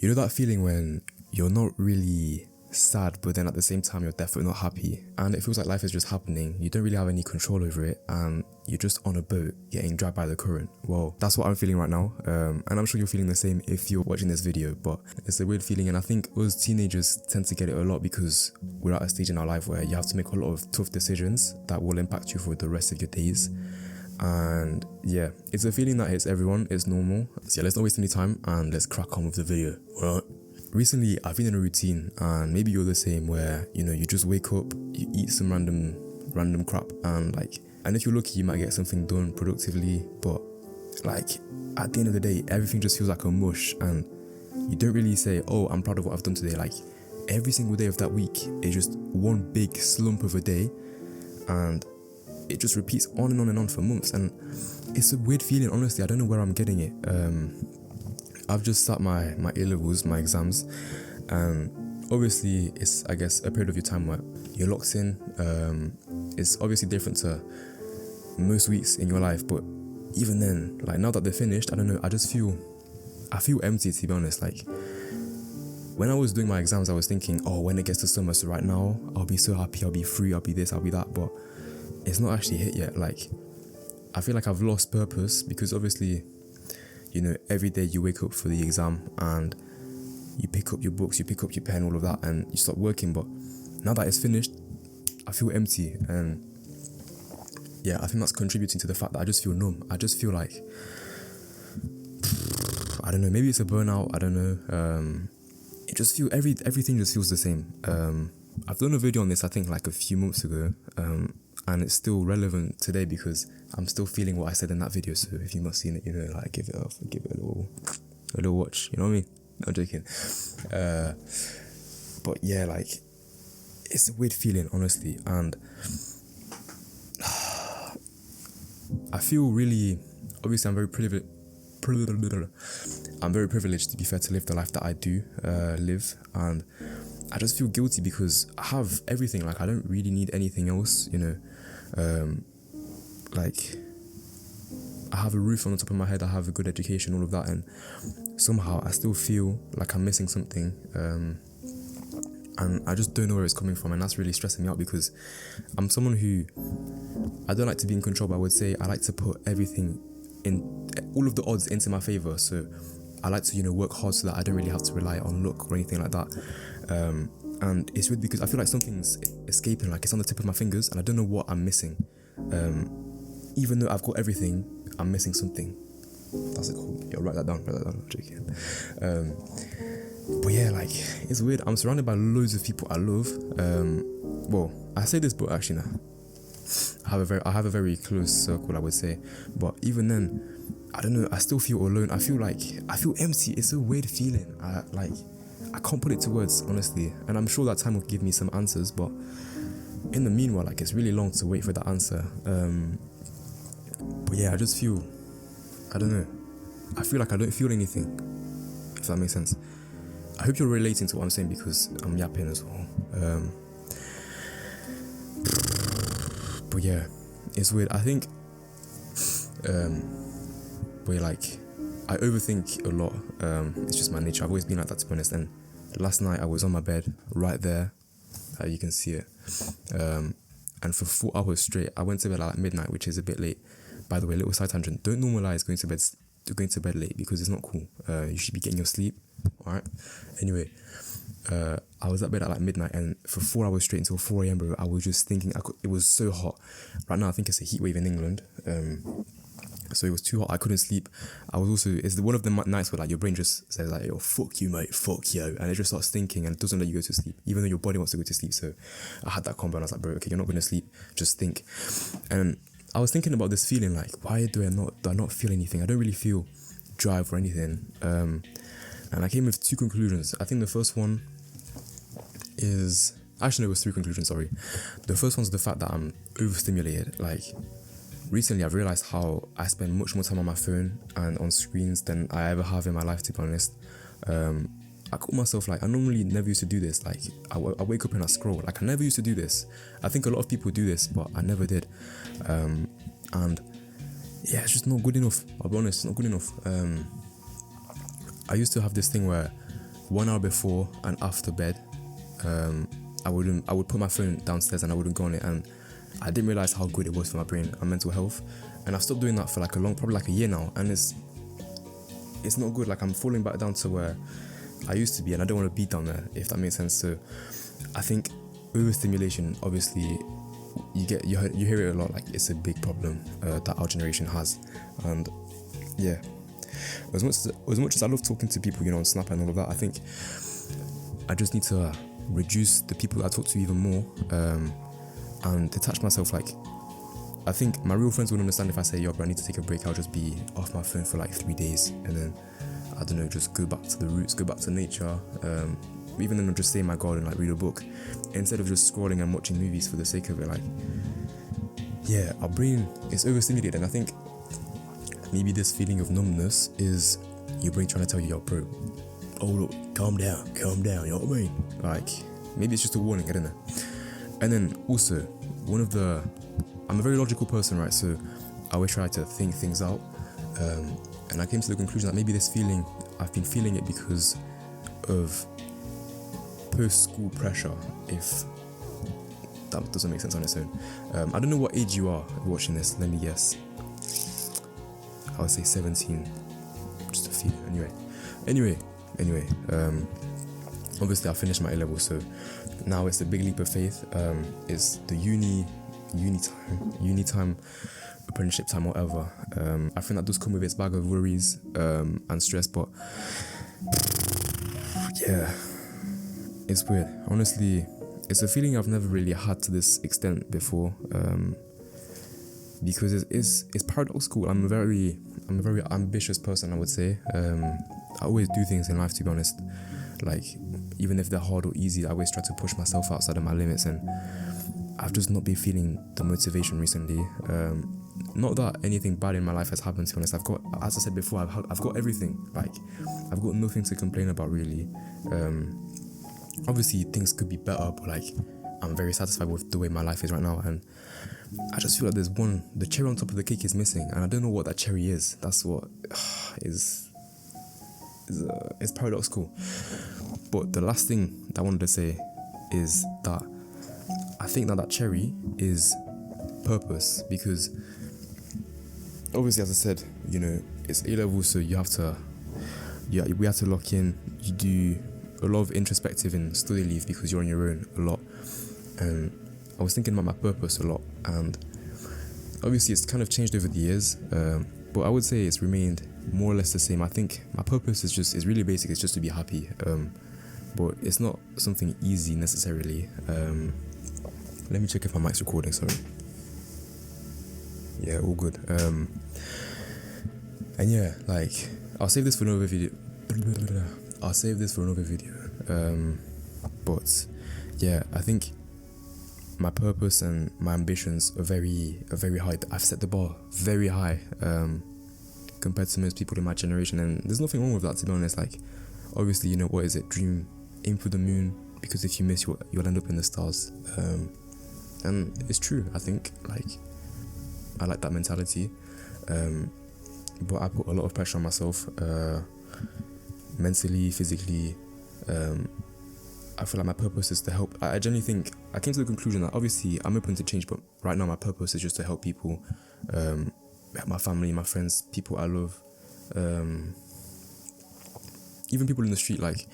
You know that feeling when you're not really sad, but then at the same time you're definitely not happy, and it feels like life is just happening. You don't really have any control over it, and you're just on a boat getting dragged by the current. Well, that's what I'm feeling right now, and I'm sure you're feeling the same if you're watching this video. But it's a weird feeling, and I think us teenagers tend to get it a lot because we're at a stage in our life where you have to make a lot of tough decisions that will impact you for the rest of your days. And yeah, it's a feeling that hits everyone. It's normal. So yeah, let's not waste any time and let's crack on with the video. Alright. Recently, I've been in a routine, and maybe you're the same, where you just wake up, you eat some random crap, and if you're lucky, you might get something done productively. But at the end of the day, everything just feels like a mush, and you don't really say, "Oh, I'm proud of what I've done today." Like every single day of that week is just one big slump of a day, and it just repeats on and on and on for months, and it's a weird feeling. Honestly, I don't know where I'm getting it. I've just sat my A-levels, my exams, and obviously it's, I guess, a period of your time where you're locked in. It's obviously different to most weeks in your life, but even then, now that they're finished, I don't know, I feel empty, to be honest. When I was doing my exams, I was thinking, oh, when it gets to summer, so right now I'll be so happy, I'll be free, I'll be this, I'll be that, but it's not actually hit yet. I feel like I've lost purpose, because obviously, every day you wake up for the exam and you pick up your books, you pick up your pen, all of that, and you start working. But now that it's finished, I feel empty, and yeah, I think that's contributing to the fact that I just feel numb. I just feel like, I don't know, maybe it's a burnout, I don't know. It just feels, everything just feels the same. I've done a video on this, I think a few months ago, and it's still relevant today because I'm still feeling what I said in that video. So if you've not seen it, give it a little watch. You know what I mean? No, I'm joking. But yeah, it's a weird feeling, honestly, and I feel really, obviously, I'm very privileged. I'm very privileged, to be fair, to live the life that I do live, and I just feel guilty because I have everything. I don't really need anything else, I have a roof on the top of my head, I have a good education, all of that, and somehow I still feel like I'm missing something, and I just don't know where it's coming from, and that's really stressing me out because I'm someone who, I don't like to be in control, but I would say I like to put everything in, all of the odds into my favor. So I like to work hard so that I don't really have to rely on luck or anything like that. And it's weird because I feel like something's escaping, it's on the tip of my fingers, and I don't know what I'm missing. Even though I've got everything, I'm missing something. That's it, cool. Yeah, write that down, I'm joking. But yeah, it's weird. I'm surrounded by loads of people I love. Well, I say this, but actually nah. I have a very close circle, I would say. But even then, I don't know, I still feel alone. I feel empty. It's a weird feeling. I can't put it to words, honestly, and I'm sure that time will give me some answers, but in the meanwhile, it's really long to wait for that answer. But yeah, I just feel, I don't know, I feel like I don't feel anything, if that makes sense. I hope you're relating to what I'm saying because I'm yapping as well. But yeah, it's weird. I think, I overthink a lot. It's just my nature. I've always been like that, to be honest. And last night I was on my bed right there, you can see it, and for 4 hours straight I went to bed at midnight, which is a bit late. By the way, little side tangent, don't normalize going to bed late because it's not cool. You should be getting your sleep. All right, anyway, I was at bed at midnight, and for 4 hours straight until 4 a.m, bro, I was just thinking it was so hot. Right now I think it's a heat wave in England, so it was too hot, I couldn't sleep. I was also, it's one of the nights where your brain just says yo, fuck you mate, fuck yo, and it just starts thinking and it doesn't let you go to sleep, even though your body wants to go to sleep. So I had that combo and I was like, bro, okay, you're not going to sleep, just think. And I was thinking about this feeling, why do I not feel anything? I don't really feel drive or anything. And I came with 2 conclusions. I think the first one is, actually no, it was 3 conclusions, sorry. The first one's the fact that I'm overstimulated. Recently, I've realised how I spend much more time on my phone and on screens than I ever have in my life, to be honest. I caught myself, I normally never used to do this. I wake up and I scroll. I never used to do this. I think a lot of people do this, but I never did. And yeah, it's just not good enough. I'll be honest, it's not good enough. I used to have this thing where 1 hour before and after bed, I would put my phone downstairs and I wouldn't go on it, and I didn't realize how good it was for my brain and mental health. And I've stopped doing that for probably like a year now, and it's not good. Like, I'm falling back down to where I used to be, and I don't want to be down there, if that makes sense. So I think overstimulation, obviously, you hear it a lot. Like, it's a big problem that our generation has. And yeah, as much as I love talking to people, on Snap and all of that, I think I just need to reduce the people that I talk to even more, and detach myself. Like, I think my real friends would understand if I say, yo bro, I need to take a break. I'll just be off my phone for like 3 days, and then, I don't know, just go back to the roots, go back to nature, even then I'll just stay in my garden, like read a book, instead of just scrolling and watching movies for the sake of it. Like, yeah, our brain is overstimulated, and I think maybe this feeling of numbness is your brain trying to tell you, yo bro, oh look, calm down, you know what I mean? Like, maybe it's just a warning, I don't know. And then also, I'm a very logical person, right? So I always try to think things out, and I came to the conclusion that maybe this feeling, I've been feeling it because of post-school pressure, if that doesn't make sense on its own. I don't know what age you are watching this, let me guess. I would say 17, just a few. Anyway, obviously I finished my A-level, so now it's the big leap of faith. It's the uni time, apprenticeship time, whatever. I think that does come with its bag of worries and stress, but yeah, it's weird. Honestly, it's a feeling I've never really had to this extent before, because it's paradoxical. I'm a very ambitious person, I would say. I always do things in life, to be honest. Like, even if they're hard or easy, I always try to push myself outside of my limits, and I've just not been feeling the motivation recently. Not that anything bad in my life has happened, to be honest. I've got, as I said before, I've got everything. Like, I've got nothing to complain about, really. Obviously, things could be better, but like, I'm very satisfied with the way my life is right now, and I just feel like the cherry on top of the cake is missing, and I don't know what that cherry is. That's what is paradoxical. But the last thing that I wanted to say is that I think that cherry is purpose, because obviously, as I said, it's A-level, so we have to lock in. You do a lot of introspective and study leave because you're on your own a lot, and I was thinking about my purpose a lot, and obviously it's kind of changed over the years, but I would say it's remained more or less the same. I think my purpose is really basic. It's just to be happy, but it's not something easy necessarily. Let me check if my mic's recording, sorry. Yeah, all good. And yeah, like, I'll save this for another video. But yeah, I think my purpose and my ambitions are very high. I've set the bar very high, compared to most people in my generation, and there's nothing wrong with that, to be honest. Like, obviously, what is it? Dream, aim for the moon, because if you miss, you'll end up in the stars. And it's true. I think, like, I like that mentality, but I put a lot of pressure on myself, mentally, physically. I feel like my purpose is to help. I genuinely think, I came to the conclusion that obviously I'm open to change, but right now my purpose is just to help people, my family, my friends, people I love, even people in the street. Like,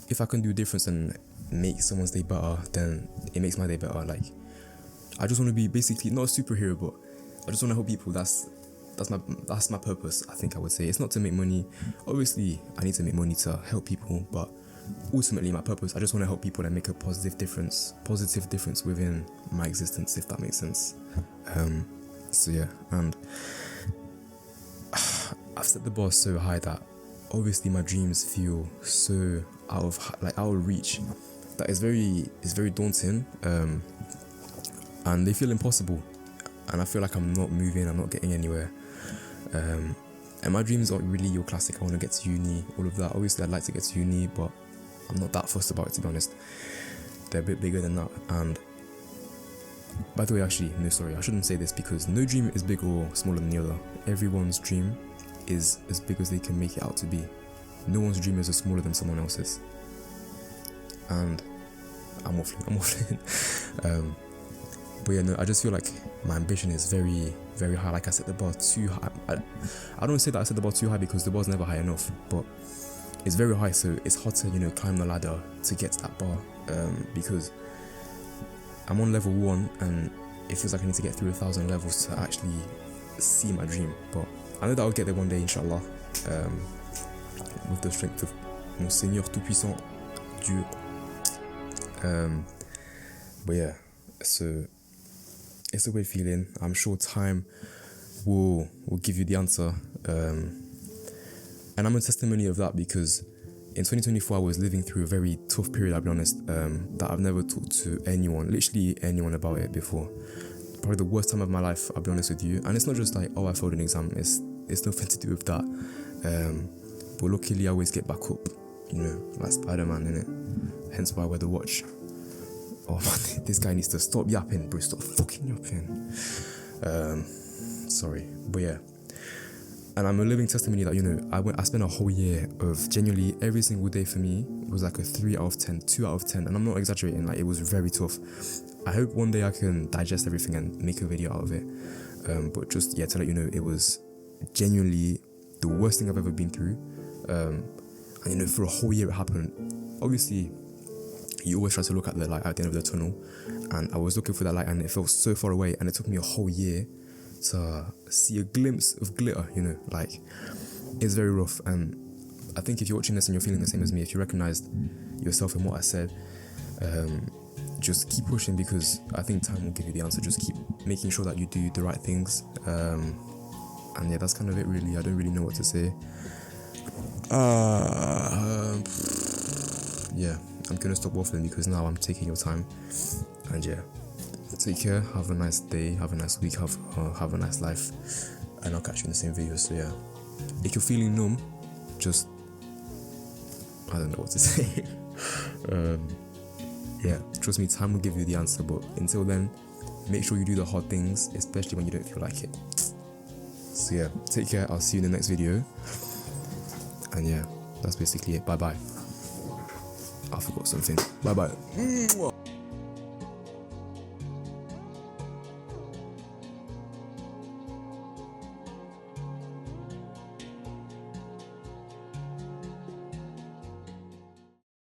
if I can do a difference and make someone's day better, then it makes my day better. Like, I just want to be basically not a superhero, but I just want to help people. That's my purpose, I think I would say. It's not to make money. Obviously, I need to make money to help people, but ultimately my purpose, I just want to help people and make a positive difference within my existence, if that makes sense. So yeah, and I've set the bar so high that obviously my dreams feel so out of reach, that it's very daunting, and they feel impossible, and I feel like I'm not moving, I'm not getting anywhere. And my dreams aren't really your classic, I want to get to uni, all of that. Obviously I'd like to get to uni, but I'm not that fussed about it, to be honest. They're a bit bigger than that. And by the way, actually, no, sorry, I shouldn't say this, because no dream is bigger or smaller than the other. Everyone's dream is as big as they can make it out to be. No one's dream is smaller than someone else's. and I'm waffling. But yeah, no, I just feel like my ambition is very, very high. Like I set the bar too high. I don't say that I set the bar too high because the bar's never high enough, but it's very high, so it's hard to, you know, climb the ladder to get to that bar, because I'm on level 1 and it feels like I need to get through 1,000 levels to actually see my dream. But I know that I'll get there one day, inshallah, with the strength of mon Seigneur Tout-Puissant, Dieu. But yeah, so it's a weird feeling. I'm sure time will give you the answer, and I'm a testimony of that, because in 2024 I was living through a very tough period, I'll be honest, that I've never talked to anyone, literally anyone, about it before. Probably the worst time of my life, I'll be honest with you. And it's not just like, oh, I failed an exam, it's nothing to do with that, but luckily I always get back up, you know, like Spider-Man, innit? Hence why I wear the watch. Oh man, this guy needs to stop yapping, bro. Stop fucking yapping. Sorry, but yeah. And I'm a living testimony that, you know, I spent a whole year of genuinely every single day for me was like a 3 out of 10, 2 out of 10. And I'm not exaggerating, like it was very tough. I hope one day I can digest everything and make a video out of it. But just, yeah, to let you know, it was genuinely the worst thing I've ever been through. And you know, for a whole year it happened. Obviously, you always try to look at the light at the end of the tunnel, and I was looking for that light and it felt so far away, and it took me a whole year to see a glimpse of glitter, you know, like it's very rough. And I think if you're watching this and you're feeling the same as me, if you recognized yourself in what I said, just keep pushing, because I think time will give you the answer. Just keep making sure that you do the right things, and yeah, that's kind of it really. I don't really know what to say. Yeah, I'm gonna stop waffling because now I'm taking your time. And yeah, take care, have a nice day, have a nice week, have a nice life, and I'll catch you in the same video. So yeah, if you're feeling numb, just, I don't know what to say. Yeah, trust me, time will give you the answer, but until then, make sure you do the hard things, especially when you don't feel like it. So yeah, take care, I'll see you in the next video. And yeah, that's basically it. Bye bye. I forgot something. Bye bye.